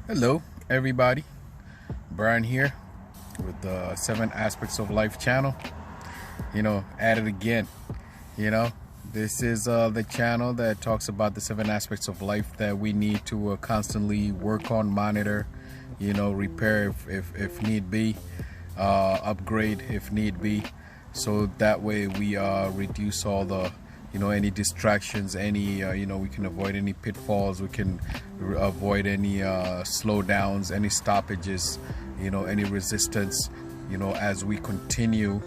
Hello, everybody. Brian here with the 7 Aspects of Life channel. At it again. You know, this is the channel that talks about the 7 aspects of life that we need to constantly work on, monitor, repair if need be, upgrade if need be. So that way we reduce all the any distractions, any we can avoid any pitfalls, we can avoid any slowdowns, any stoppages, any resistance, as we continue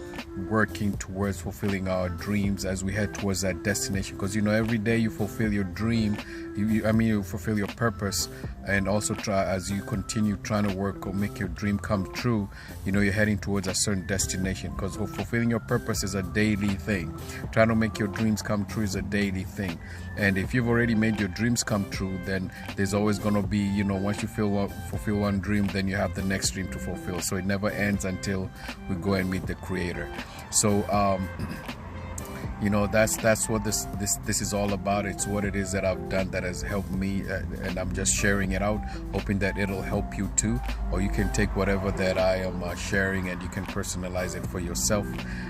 working towards fulfilling our dreams, as we head towards that destination. Because every day you fulfill your dream, you fulfill your purpose, and also as you continue trying to work or make your dream come true, you're heading towards a certain destination. Because fulfilling your purpose is a daily thing. Trying to make your dreams come true is a daily thing. And if you've already made your dreams come true, then there's always going to be, once you fulfill one dream, then you have the next dream to fulfill. So it never ends until we go and meet the Creator. So that's what this is all about. It's what it is that I've done that has helped me, and I'm just sharing it out, hoping that it'll help you too. Or you can take whatever that I am sharing and you can personalize it for yourself.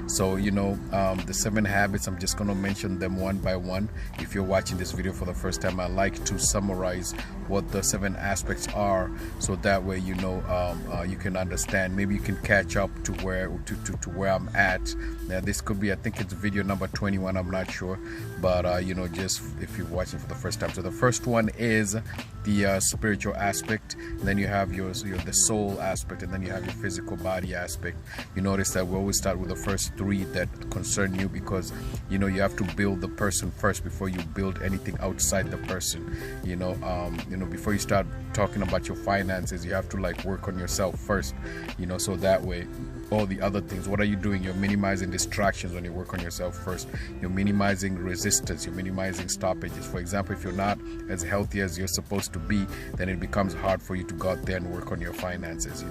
So the 7 habits, I'm just going to mention them one by one. If you're watching this video for the first time, I like to summarize what the 7 aspects are, so that way you can understand. Maybe you can catch up to where I'm at. Now this could be, I think it's video number 21, I'm not sure, but just if you're watching for the first time. So the first one is the spiritual aspect, and then you have the soul aspect, and then you have your physical body aspect. You notice that we always start with the first 3 that concern you, because you have to build the person first before you build anything outside the person. Before you start talking about your finances, you have to work on yourself first, so that way all the other things, what are you doing? You're minimizing distractions when you work on yourself first. You're minimizing resistance, you're minimizing stoppages. For example, if you're not as healthy as you're supposed to be, then it becomes hard for you to go out there and work on your finances.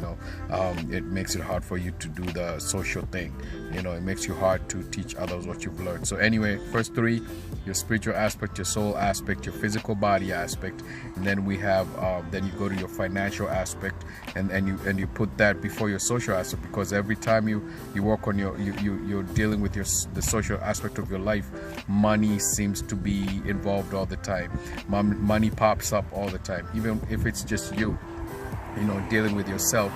It makes it hard for you to do the social thing. It makes you hard to teach others what you've learned. So anyway, first 3, your spiritual aspect, your soul aspect, your physical body aspect, and then we have then you go to your financial aspect, and you put that before your social aspect, because every time you work on you're dealing with the social aspect of your life, money seems to be involved all the time. Money pops up all the time, even if it's just you dealing with yourself.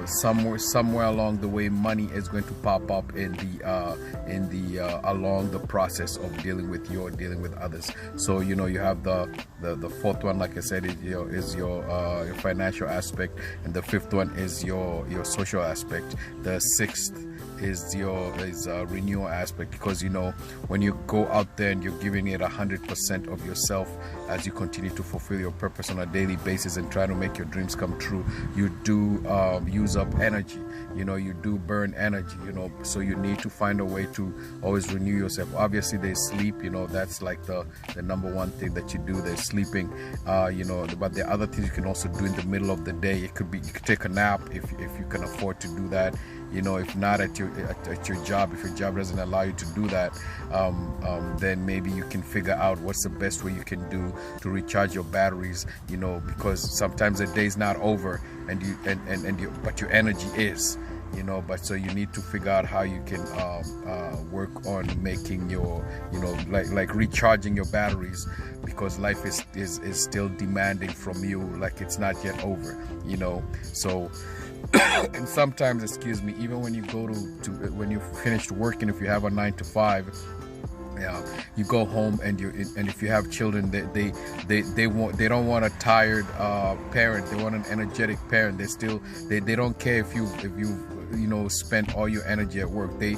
Somewhere along the way, money is going to pop up in the along the process of dealing with others. So you have the 4th one, like I said, is your financial aspect, and the 5th one is your social aspect. The 6th is renewal aspect, because when you go out there and you're giving it 100% of yourself as you continue to fulfill your purpose on a daily basis and try to make your dreams come true, you do use up energy. You do burn energy. So you need to find a way to always renew yourself. Obviously there's sleep. That's like the number one thing that you do. There's sleeping. But there are other things you can also do in the middle of the day. It could be, you could take a nap if you can afford to do that. If not at your job, if your job doesn't allow you to do that, then maybe you can figure out what's the best way you can do to recharge your batteries. Because sometimes the day's not over, but your energy is. But so you need to figure out how you can work on making your like recharging your batteries, because life is still demanding from you, like it's not yet over. So and sometimes, even when you go to when you finished working, if you have a 9 to 5, you go home, and if you have children, they don't want a tired parent. They want an energetic parent. They don't care if you spend all your energy at work. They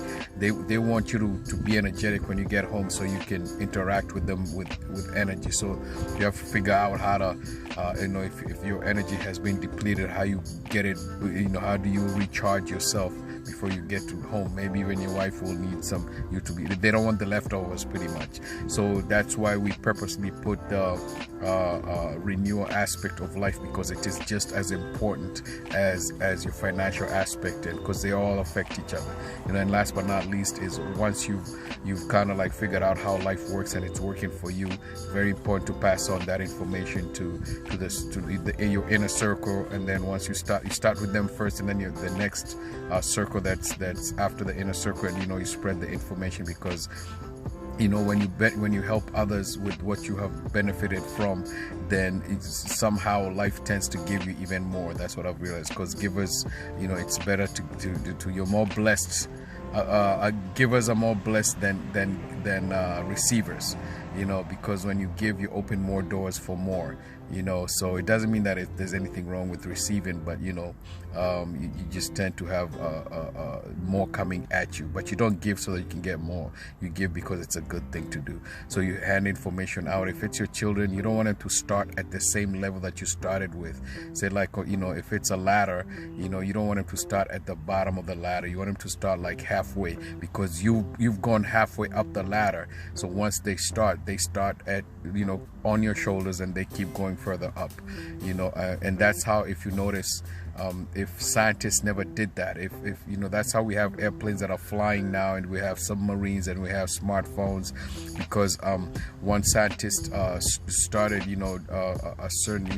want you to be energetic when you get home, so you can interact with them with energy. So you have to figure out how to if your energy has been depleted, how you get it. How do you recharge yourself? before you get to home. Maybe even your wife will need some you to be. They don't want the leftovers, pretty much. So that's why we purposely put the renewal aspect of life, because it is just as important as your financial aspect, and because they all affect each other. And last but not least is, once you've kind of like figured out how life works and it's working for you, very important to pass on that information to your inner circle. And then once you start with them first, and then the next circle that's after the inner circle, and you spread the information, because when you help others with what you have benefited from, then somehow life tends to give you even more. That's what I've realized, because givers, it's better to you're more blessed. Givers are more blessed than receivers, because when you give, you open more doors for more. So it doesn't mean that there's anything wrong with receiving, but you just tend to have more coming at you. But you don't give so that you can get more. You give because it's a good thing to do. So you hand information out. If it's your children, you don't want them to start at the same level that you started with. Say like, if it's a ladder, you don't want them to start at the bottom of the ladder. You want them to start like halfway, because you've gone halfway up the ladder. So once they start at on your shoulders, and they keep going further up, and that's how, if you notice, if scientists never did that, if that's how we have airplanes that are flying now, and we have submarines, and we have smartphones, because one scientist started a certain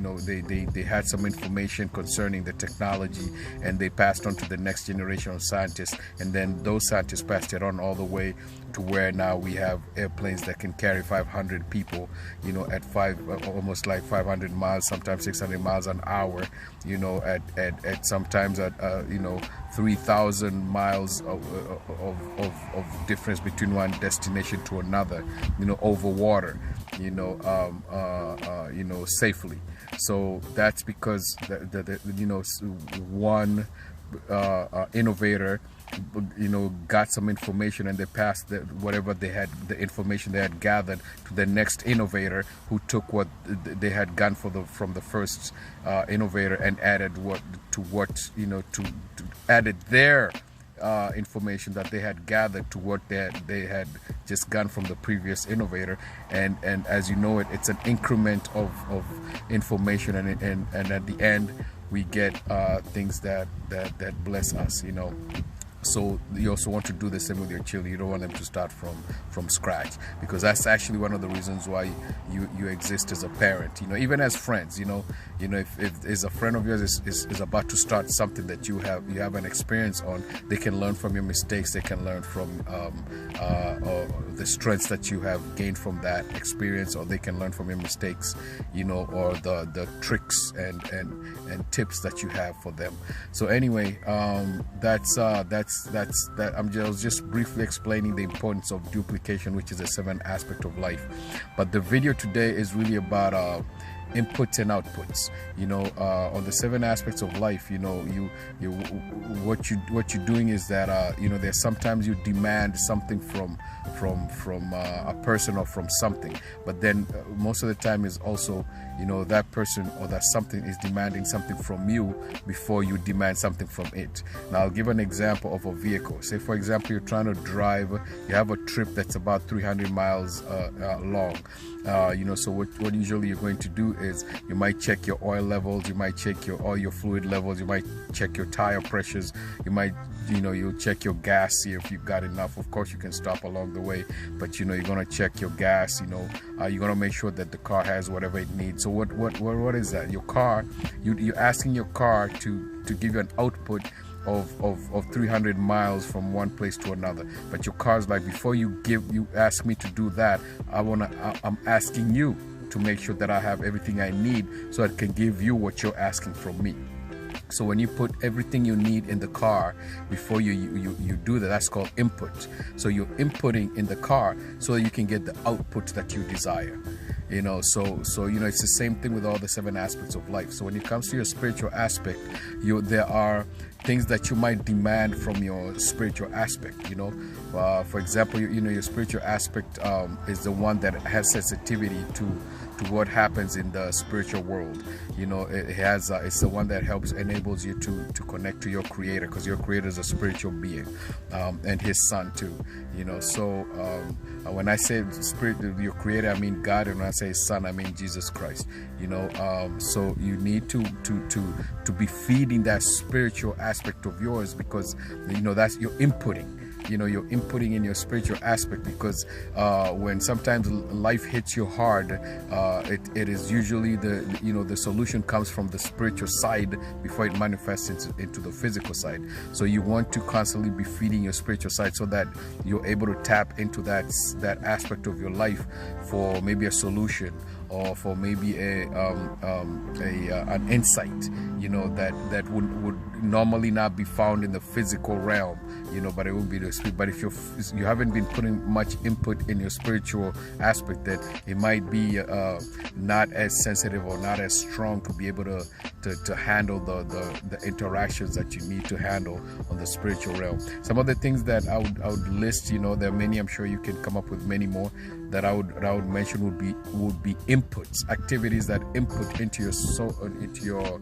they had some information concerning the technology, and they passed on to the next generation of scientists, and then those scientists passed it on all the way to where now we have airplanes that can carry 500 people at almost like 500 miles, sometimes 600 miles an hour, at sometimes at 3,000 miles of difference between one destination to another, over water, safely. So that's because one innovator got some information, and they passed whatever they had, the information they had gathered, to the next innovator, who took what they had gotten from the first innovator, and added added their information that they had gathered to what they had just gotten from the previous innovator, and as it's an increment of information, and at the end we get things that bless us. So you also want to do the same with your children. You don't want them to start from scratch, because that's actually one of the reasons why you exist as a parent. Even as friends, if a friend of yours is about to start something that you have an experience on, they can learn from your mistakes. They can learn from the strengths that you have gained from that experience, or they can learn from your mistakes, or the tricks and tips that you have for them. So anyway, that's that. I was just briefly explaining the importance of duplication, which is a 7th aspect of life. But the video today is really about inputs and outputs. On the 7 aspects of life, what you're doing is that there's sometimes you demand something from a person or from something, but then most of the time is also that person or that something is demanding something from you before you demand something from it. Now I'll give an example of a vehicle. Say for example, you're trying to drive, you have a trip that's about 300 miles long. So what usually you're going to do is you might check your oil levels, you might check all your fluid levels, you might check your tire pressures, you might you'll check your gas, see if you've got enough. Of course you can stop along the way, but you're going to check your gas. You're going to make sure that the car has whatever it needs. So what is that? Your car, you're asking your car to give you an output of 300 miles from one place to another, but your car's like, before you ask me to do that, I'm asking you to make sure that I have everything I need so I can give you what you're asking from me. So when you put everything you need in the car before you do that, that's called input. So you're inputting in the car so that you can get the output that you desire. So it's the same thing with all the 7 aspects of life. So when it comes to your spiritual aspect, there are things that you might demand from your spiritual aspect. For example, your spiritual aspect is the one that has sensitivity to to what happens in the spiritual world. You know, it has it's the one that enables you to connect to your creator, because your creator is a spiritual being, and his son too. You know, so when I say spirit, your creator, I mean God, and when I say son, I mean Jesus Christ. You know, so you need to be feeding that spiritual aspect of yours, because you know that's your inputting. You know, you're inputting in your spiritual aspect, because when sometimes life hits you hard, it is usually the solution comes from the spiritual side before it manifests into the physical side. So you want to constantly be feeding your spiritual side, so that you're able to tap into that aspect of your life for maybe a solution, or for maybe an insight, you know, that would normally not be found in the physical realm, you know, but it will be the spirit. But if you haven't been putting much input in your spiritual aspect, that it might be not as sensitive or not as strong to be able to handle the interactions that you need to handle on the spiritual realm. Some of the things that I would list, you know, there are many, I'm sure you can come up with many more that I would mention would be inputs, activities that input into your soul, into your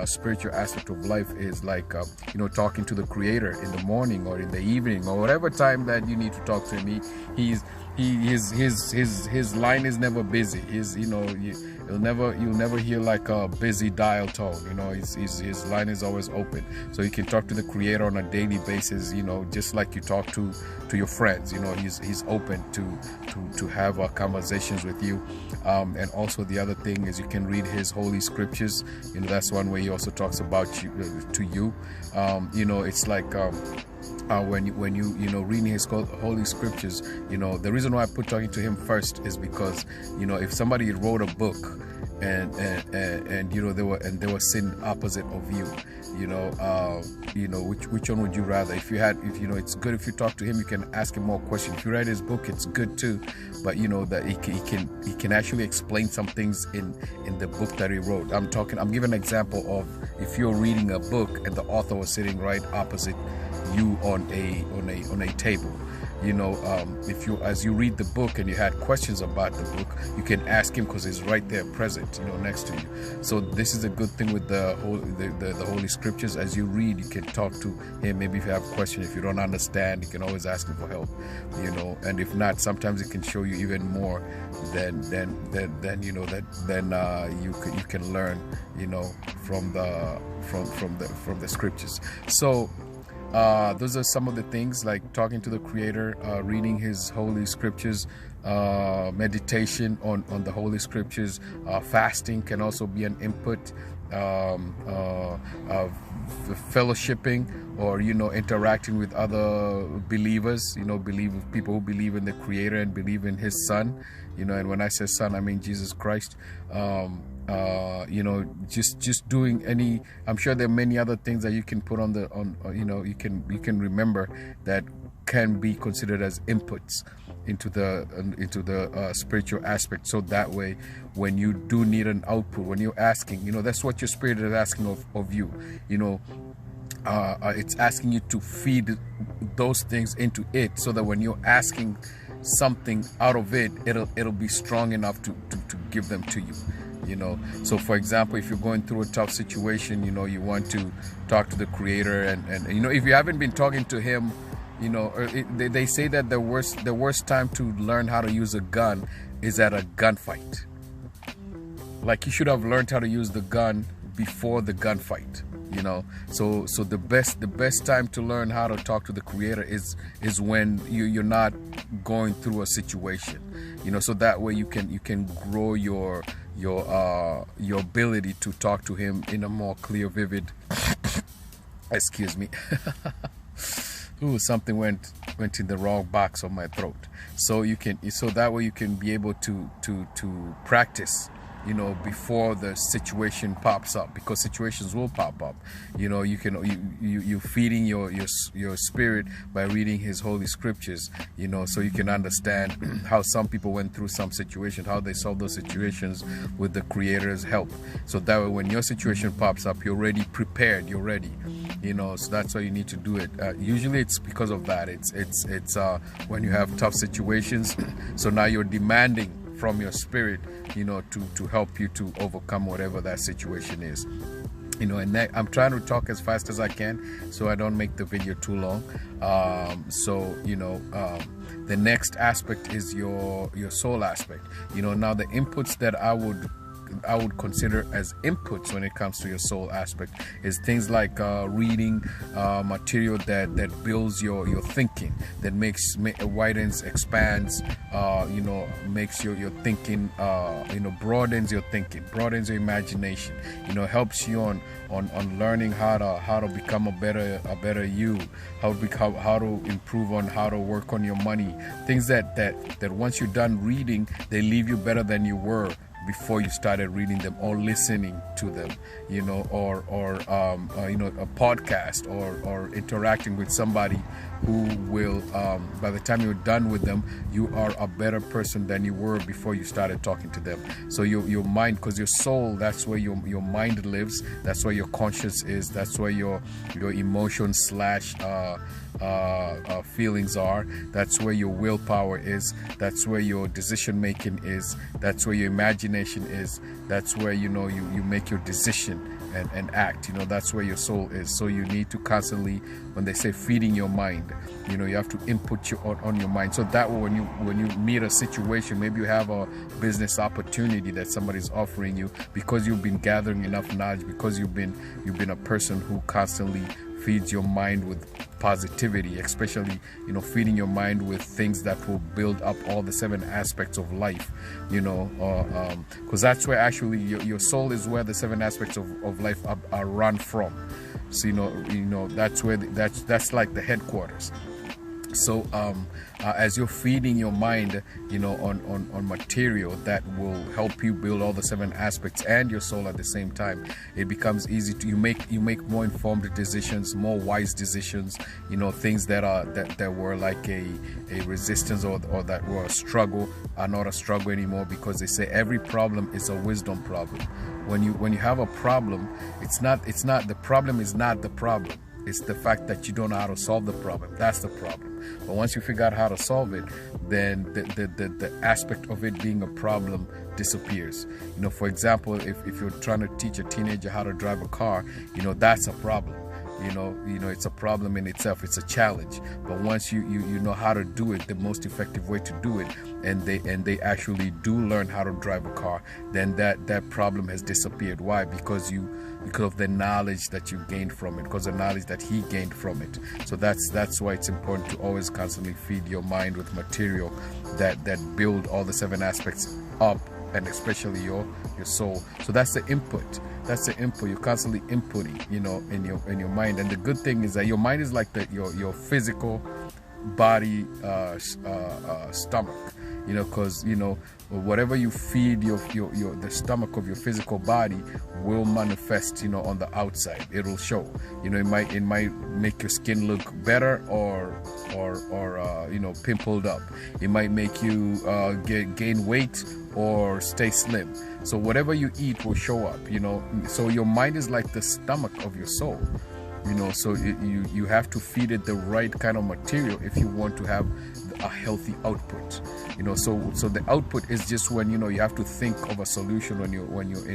spiritual aspect of life, is like you know, talking to the creator in the morning or in the evening or whatever time that you need to talk to him. His line is never busy. You know, you'll never hear like a busy dial tone. You know, his line is always open, so you can talk to the creator on a daily basis, you know, just like you talk to your friends. You know, he's open to have conversations with you. And also the other thing is you can read his holy scriptures. You know, that's one way he also talks about you, to you. You know, it's like when you reading his holy scriptures, you know, the reason why I put talking to him first is because, you know, if somebody wrote a book and you know they were sitting opposite of you, you know, which one would you rather? If you know, it's good if you talk to him, you can ask him more questions. If you read his book, it's good too, but you know that he can actually explain some things in the book that he wrote. I'm giving an example of if you're reading a book and the author was sitting right opposite you on a table. You know, as you read the book and you had questions about the book, you can ask him because he's right there present, you know, next to you. So this is a good thing with the Holy Scriptures. As you read, you can talk to him. Maybe if you have a question, if you don't understand, you can always ask him for help, you know. And if not, sometimes it can show you even more than you know, then you can learn, you know, from the Scriptures. So those are some of the things, like talking to the creator, reading his holy scriptures, meditation on the holy scriptures, fasting can also be an input, fellowshipping, or, you know, interacting with other believers, you know, people who believe in the creator and believe in his son, you know. And when I say son, I mean Jesus Christ. You know, just doing any, I'm sure there are many other things that you can put on you know, you can remember that can be considered as inputs into the spiritual aspect. So that way, when you do need an output, when you're asking, you know, that's what your spirit is asking of you, you know. It's asking you to feed those things into it, so that when you're asking something out of it, it'll be strong enough to give them to you, you know. So for example, if you're going through a tough situation, you know, you want to talk to the creator, and you know, if you haven't been talking to him, you know, they say that the worst time to learn how to use a gun is at a gunfight. Like, you should have learned how to use the gun before the gunfight, you know. So the best time to learn how to talk to the creator is when you're not going through a situation, you know. So that way you can grow your ability to talk to him in a more clear, vivid excuse me. Ooh, something went in the wrong box on my throat. So that way you can be able to practice, you know, before the situation pops up, because situations will pop up. You know, you feeding your spirit by reading his holy scriptures, you know, so you can understand how some people went through some situation, how they solved those situations with the creator's help. So that way, when your situation pops up, you're already prepared, you're ready, you know. So that's why you need to do it. Usually it's because of that. It's when you have tough situations, so now you're demanding from your spirit, to help you to overcome whatever that situation is. And I'm trying to talk as fast as I can so I don't make the video too long. The next aspect is your soul aspect. Now the inputs that I would consider as inputs when it comes to your soul aspect is things like reading material that builds your thinking, that widens, expands, makes your thinking, broadens your thinking, broadens your imagination, helps you on learning how to become a better you, how to improve on how to work on your money, things that once you're done reading, they leave you better than you were before you started reading them or listening to them, or a podcast or interacting with somebody who will, by the time you're done with them, you are a better person than you were before you started talking to them. So your mind, because your soul, that's where your mind lives, that's where your conscience is, that's where your emotions / feelings are, that's where your willpower is, that's where your decision making is, that's where your imagination is, that's where you make your decision and act. That's where your soul is. So you need to constantly, when they say feeding your mind, you have to input on your mind, so that when you meet a situation, maybe you have a business opportunity that somebody's offering you, because you've been gathering enough knowledge, because you've been a person who constantly feeds your mind with positivity, especially feeding your mind with things that will build up all the 7 aspects of life, because that's where actually your soul is, where the 7 aspects of life are run from. So that's where that's like the headquarters. So as you're feeding your mind on material that will help you build all the 7 aspects and your soul at the same time, it becomes easy to you make more informed decisions, more wise decisions, things that were like a resistance or that were a struggle are not a struggle anymore, because they say every problem is a wisdom problem. When you have a problem, it's not the problem is not the problem. It's the fact that you don't know how to solve the problem. That's the problem. But once you figure out how to solve it, then the aspect of it being a problem disappears. For example, if you're trying to teach a teenager how to drive a car, that's a problem. It's a problem in itself. It's a challenge. But once you know how to do it, the most effective way to do it, and they actually do learn how to drive a car, then that problem has disappeared. Why? Because of the knowledge that you gained from it, because of the knowledge that he gained from it. So that's why it's important to always constantly feed your mind with material that build all the 7 aspects up, and especially your soul. So that's the input. That's the input. You're constantly inputting, in your mind. And the good thing is that your mind is like your physical body stomach, because whatever you feed the stomach of your pimple body will manifest on the outside. It'll show. It might make your skin look better or pimpled up. It might make you gain weight or stay slim. So whatever you eat will show up. So your mind is like the stomach of your soul. So you have to feed it the right kind of material if you want to have a healthy output. So the output is just when you have to think of a solution when you're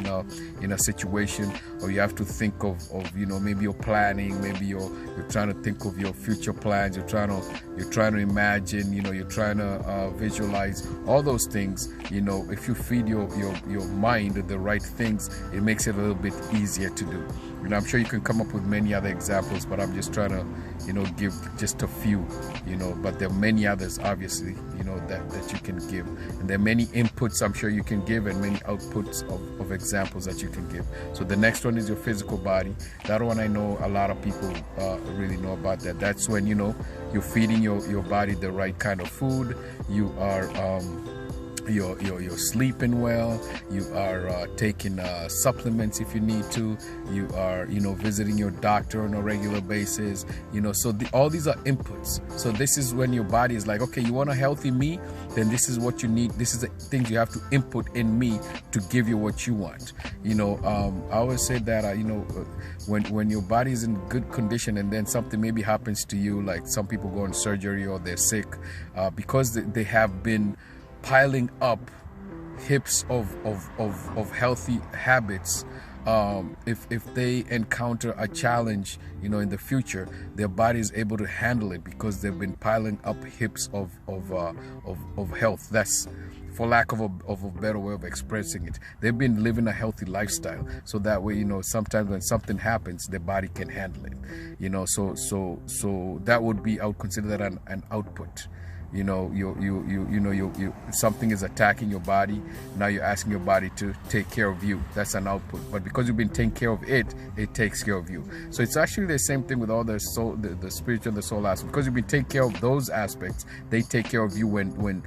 in a situation, or you have to think of maybe you're planning, maybe you're trying to think of your future plans, you're trying to imagine, you're trying to visualize all those things. If you feed your mind the right things, it makes it a little bit easier to do. I'm sure you can come up with many other examples, but I'm just trying to give just a few, but there are many others, obviously, that you can give, and there are many inputs I'm sure you can give, and many outputs of examples that you can give. So the next one is your physical body. That one I know a lot of people really know about that. That's when you're feeding your body the right kind of food. You are you're sleeping well, you are taking supplements if you need to, you are visiting your doctor on a regular basis, so all these are inputs. So this is when your body is like, okay, you want a healthy me, then this is what you need, this is the things you have to input in me to give you what you want. I always say that when your body is in good condition and then something maybe happens to you, like some people go on surgery or they're sick, because they have been piling up hips of healthy habits, if they encounter a challenge, in the future, their body is able to handle it because they've been piling up hips of health. That's, for lack of a better way of expressing it, they've been living a healthy lifestyle, so that way, sometimes when something happens, their body can handle it. So that would be, I would consider that an output. Something is attacking your body. Now you're asking your body to take care of you. That's an output. But because you've been taking care of it, it takes care of you. So it's actually the same thing with all the soul, the spiritual and the soul aspects. Because you've been taking care of those aspects, they take care of you when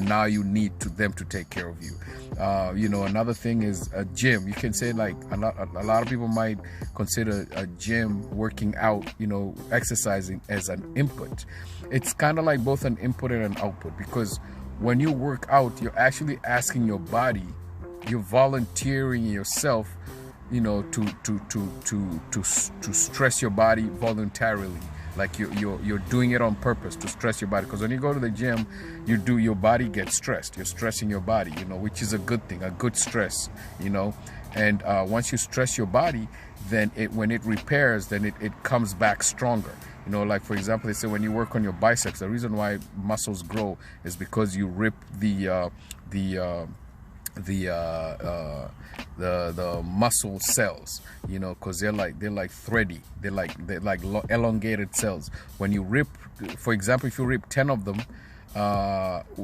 now you need them to take care of you. Another thing is a gym. You can say, like, a lot of people might consider a gym, working out, exercising, as an input. It's kind of like both an input and an output, because when you work out, you're actually asking your body, you're volunteering yourself, to stress your body voluntarily. Like you're doing it on purpose to stress your body. Because when you go to the gym, your body gets stressed. You're stressing your body, which is a good thing, a good stress, And once you stress your body, then when it repairs, then it comes back stronger. Like, for example, they say when you work on your biceps, the reason why muscles grow is because you rip the muscle cells, because they're like thready, they're like elongated cells. When you rip, for example, if you rip 10 of them,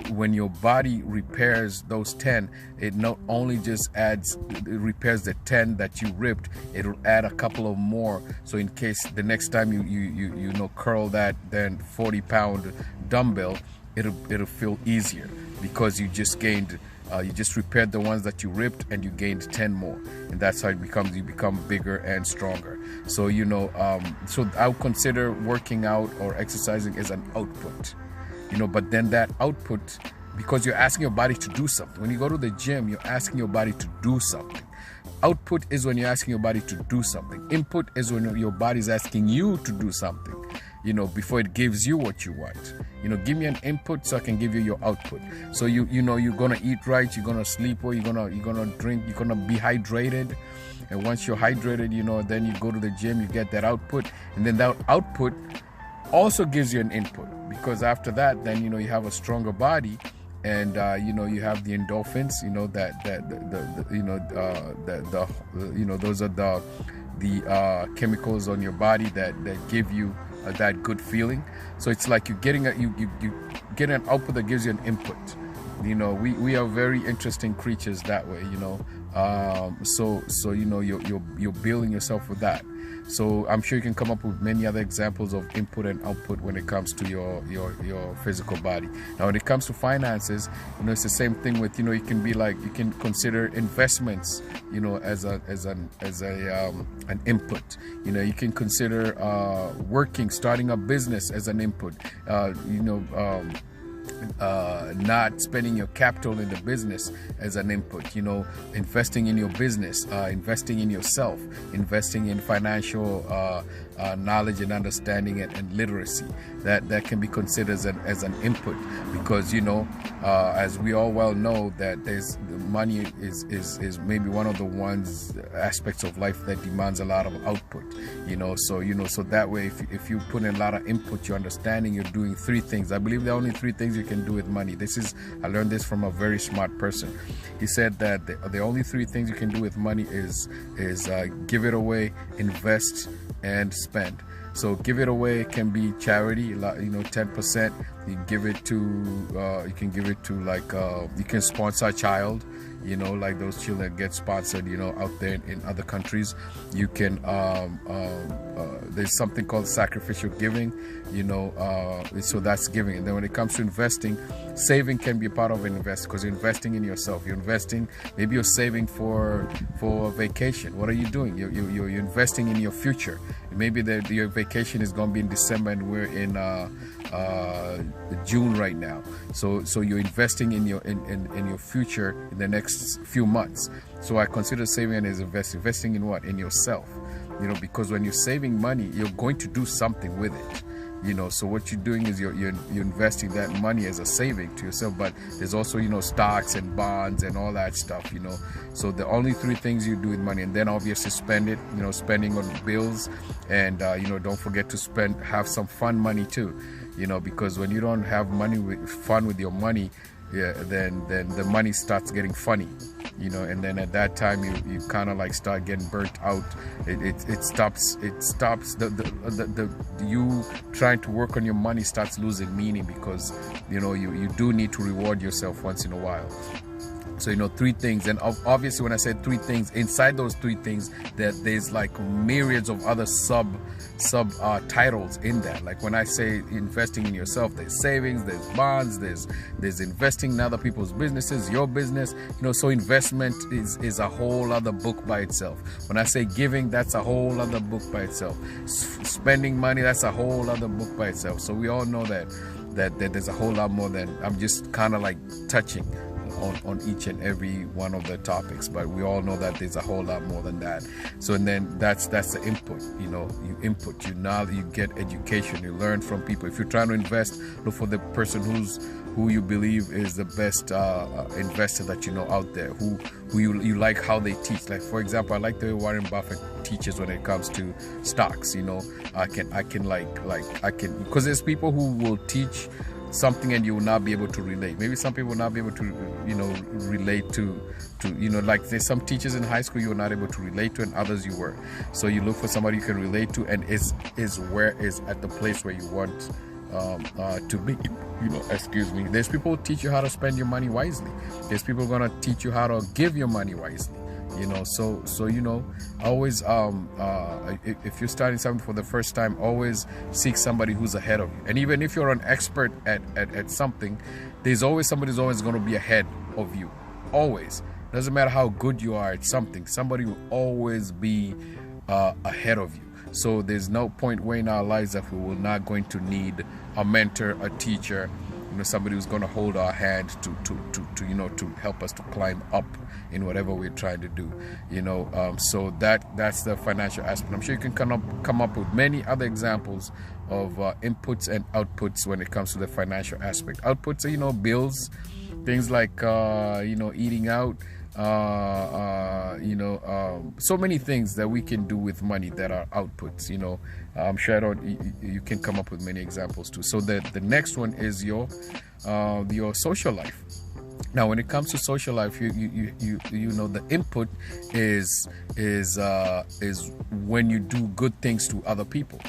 when your body repairs those 10, it not only just repairs the 10 that you ripped, it'll add a couple of more. So in case the next time you curl that then 40-pound dumbbell, it'll feel easier, because you just gained. You just repaired the ones that you ripped, and you gained 10 more, and that's how you become bigger and stronger. So so I would consider working out or exercising as an output. But then that output, because you're asking your body to do something. When you go to the gym, you're asking your body to do something. Output is when you're asking your body to do something. Input is when your body's asking you to do something, before it gives you what you want. Give me an input so I can give you your output. So you're gonna eat right, you're gonna sleep well, you're gonna drink, you're gonna be hydrated. And once you're hydrated, then you go to the gym, you get that output, and then that output also gives you an input, because after that, then you have a stronger body, and you have the endorphins, those are the chemicals on your body that give you that good feeling. So it's like you're getting you get an output that gives you an input. We are very interesting creatures that way. So you're building yourself with that. So I'm sure you can come up with many other examples of input and output when it comes to your physical body. Now, when it comes to finances, it's the same thing with, you can be like, you can consider investments, as an input. You can consider starting a business as an input. Not spending your capital in the business as an input, investing in your business, investing in yourself, investing in financial knowledge and understanding and literacy. That can be considered as an input, because as we all well know, that money is maybe one of the aspects of life that demands a lot of output. So that way, if you put in a lot of input, you're understanding, you're doing 3 things. I believe there are only 3 things you can do with money. I learned this from a very smart person. He said that the only 3 things you can do with money is give it away, invest, and spend. So give it away can be charity, 10%. You can give it to like you can sponsor a child, like those children get sponsored, out there in other countries. You can there's something called sacrificial giving, so that's giving. And then when it comes to investing, saving can be a part of an invest, because you're investing in yourself. Maybe you're saving for a vacation. What are you doing? You're investing in your future. Maybe your vacation is going to be in December, and we're in June right now. So you're investing in your future in the next few months. So I consider saving as investing in what? In yourself. Because when you're saving money, you're going to do something with it. you know. So what you're doing is you're investing that money as a saving to yourself. But there's also, you know, stocks and bonds and all that stuff, you know. So the only three things you do with money, and then obviously spend it, you know, spending on bills, and you know, don't forget to have some fun money too, you know, because when you don't have fun with your money, yeah, then the money starts getting funny, you know, and then at that time you kind of like start getting burnt out. It stops the you trying to work on your money starts losing meaning, because you know you do need to reward yourself once in a while. So, you know, three things. And obviously when I said three things, inside those three things, there's like myriads of other sub titles in that. Like when I say investing in yourself, there's savings, there's bonds, there's investing in other people's businesses, your business, you know. So investment is a whole other book by itself. When I say giving, that's a whole other book by itself. Spending money, that's a whole other book by itself. So we all know that there's a whole lot more than I'm just kind of like touching on each and every one of the topics, but we all know that there's a whole lot more than that. So, and then that's the input, you know. You input, you get education, you learn from people. If you're trying to invest, look for the person who you believe is the best investor that you know out there, who you like how they teach. Like for example, I like the way Warren Buffett teaches when it comes to stocks, you know. I can because there's people who will teach something and you will not be able to relate. Maybe some people will not be able to, you know, relate to you know, like there's some teachers in high school you were not able to relate to, and others you were. So you look for somebody you can relate to, and is at the place where you want to be, you know. Excuse me. There's people who teach you how to spend your money wisely. There's people who are going to teach you how to give your money wisely, you know. So you know, always if you're starting something for the first time, always seek somebody who's ahead of you. And even if you're an expert at something, there's always somebody who's always going to be ahead of you. Always. Doesn't matter how good you are at something, somebody will always be ahead of you. So there's no point way in our lives that we will not going to need a mentor, a teacher, you know, somebody who's going to hold our hand to you know, to help us to climb up in whatever we're trying to do, you know. So that's the financial aspect. I'm sure you can come up with many other examples of inputs and outputs when it comes to the financial aspect. Outputs are, you know, bills, things like you know, eating out, you know, so many things that we can do with money that are outputs, you know. I'm sure you can come up with many examples too. So the next one is your social life. Now, when it comes to social life, you know, the input is when you do good things to other people.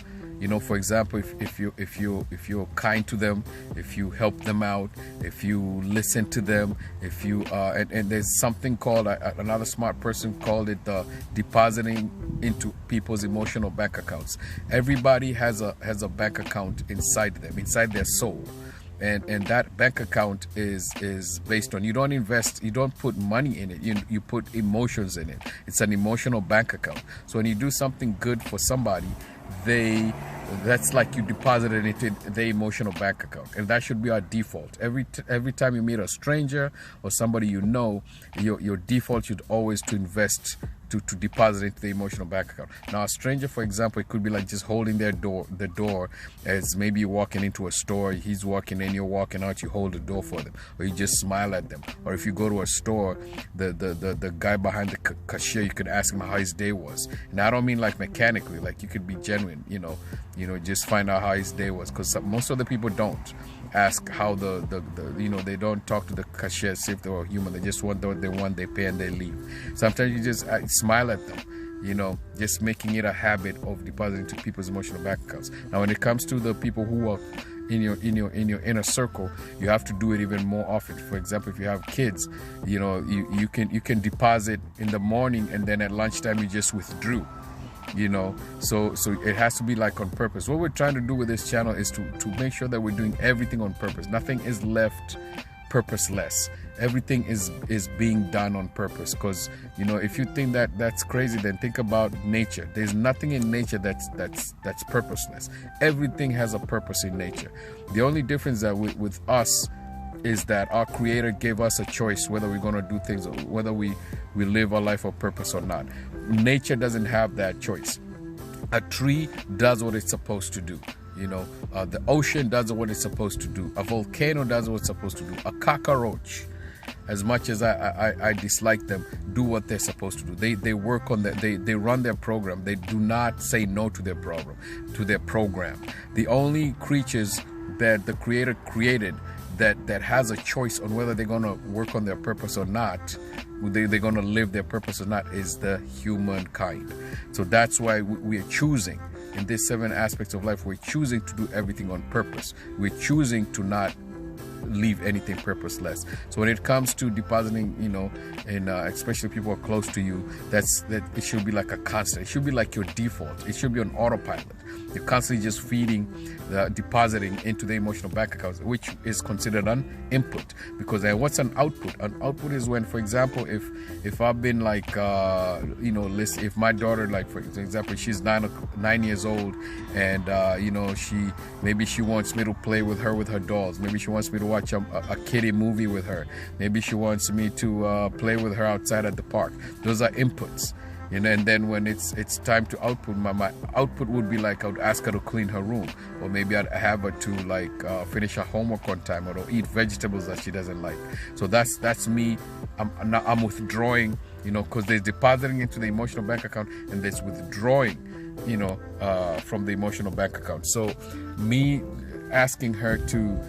You know, for example, if you're kind to them, if you help them out, if you listen to them, if you and there's something called, another smart person called it depositing into people's emotional bank accounts. Everybody has a bank account inside them, inside their soul. And that bank account is based on, you don't invest, you don't put money in it, you put emotions in it. It's an emotional bank account. So when you do something good for somebody, that's like you deposited it into their emotional bank account, and that should be our default. Every time you meet a stranger or somebody you know, your default should always to invest, to deposit into the emotional bank account. Now, a stranger, for example, it could be like just holding the door as maybe you're walking into a store, he's walking in, you're walking out, you hold the door for them, or you just smile at them. Or if you go to a store, the guy behind the cashier, you could ask him how his day was. And I don't mean like mechanically, like you could be genuine, you know, just find out how his day was, because most of the people don't ask how the you know, they don't talk to the cashier as if they were human. They just want what they want, they pay and they leave. Sometimes you just smile at them, you know, just making it a habit of depositing to people's emotional bank accounts. Now, when it comes to the people who are in your inner circle, you have to do it even more often. For example, if you have kids, you know, you can deposit in the morning, and then at lunchtime you just withdrew. You know, so it has to be like on purpose. What we're trying to do with this channel is to make sure that we're doing everything on purpose. Nothing is left purposeless. Everything is being done on purpose. Because, you know, if you think that's crazy, then think about nature. There's nothing in nature that's purposeless. Everything has a purpose in nature. The only difference that with us is that our Creator gave us a choice whether we're going to do things, or whether we live our life of purpose or not. Nature doesn't have that choice. A tree does what it's supposed to do. The ocean does what it's supposed to do. A volcano does what it's supposed to do. A cockroach, as much as I dislike them, do what they're supposed to do. They work on that. They run their program. They do not say no to their program. The only creatures that the Creator created that has a choice on whether they're going to work on their purpose or not, they're going to live their purpose or not, is the humankind. So that's why we are choosing in these 7 aspects of life. We're choosing to do everything on purpose. We're choosing to not leave anything purposeless. So when it comes to depositing, and especially people who are close to you, that it should be like a constant. It should be like your default. It should be on autopilot. You're constantly just feeding, depositing into the emotional bank accounts, which is considered an input. Because what's an output? An output is when, for example, if I've been like, listen, if my daughter, like for example, she's 9 years old, and maybe she wants me to play with her dolls. Maybe she wants me to watch a kiddie movie with her. Maybe she wants me to play with her outside at the park. Those are inputs. And then when it's time to output, my output would be like, I would ask her to clean her room, or maybe I'd have her to finish her homework on time, or to eat vegetables that she doesn't like. So that's me. I'm withdrawing, because there's depositing into the emotional bank account, and there's withdrawing, from the emotional bank account. So me asking her to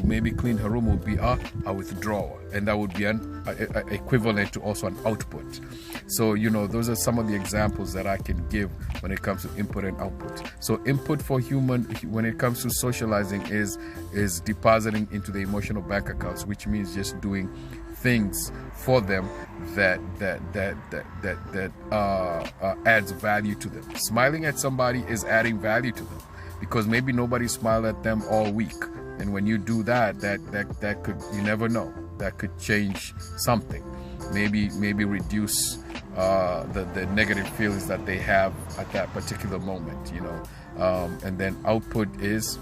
maybe clean her room would be a withdrawal, and that would be an equivalent to also an output. So those are some of the examples that I can give when it comes to input and output. So input for human, when it comes to socializing, is depositing into the emotional bank accounts, which means just doing things for them that adds value to them. Smiling at somebody is adding value to them, because maybe nobody smiled at them all week. And when you do that could, you never know, that could change something. Maybe reduce the negative feelings that they have at that particular moment, and then output is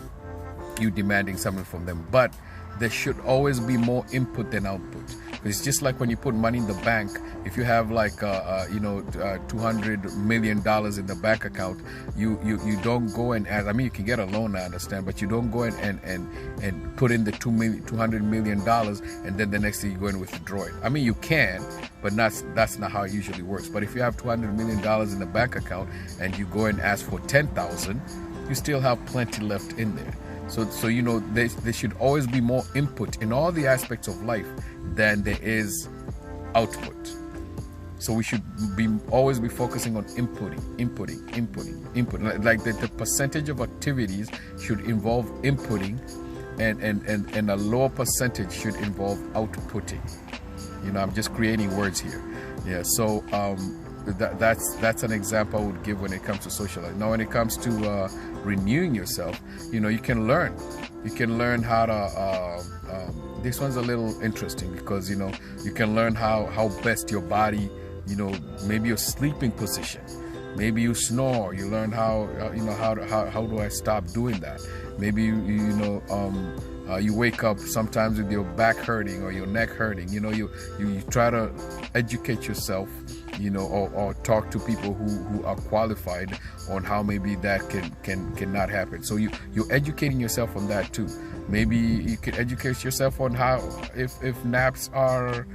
you demanding something from them. But there should always be more input than output. It's just like when you put money in the bank. If you have like $200 million in the bank account, you don't go and ask. I mean, you can get a loan, I understand, but you don't go and put in the $200 million, and then the next thing you go and withdraw it. I mean, you can, but that's not how it usually works. But if you have $200 million in the bank account and you go and ask for 10,000, you still have plenty left in there. So there should always be more input in all the aspects of life than there is output. So we should always be focusing on inputting. Like the percentage of activities should involve inputting, and a lower percentage should involve outputting. I'm just creating words here. Yeah. So that's an example I would give when it comes to socializing. Now, when it comes to renewing yourself, you can learn. You can learn how to. This one's a little interesting, because you can learn how best your body. Maybe your sleeping position. Maybe you snore. You learn how do I stop doing that? Maybe you wake up sometimes with your back hurting or your neck hurting. You try to educate yourself, or talk to people who are qualified on how maybe that cannot happen. So you're educating yourself on that too. Maybe you could educate yourself on how if naps are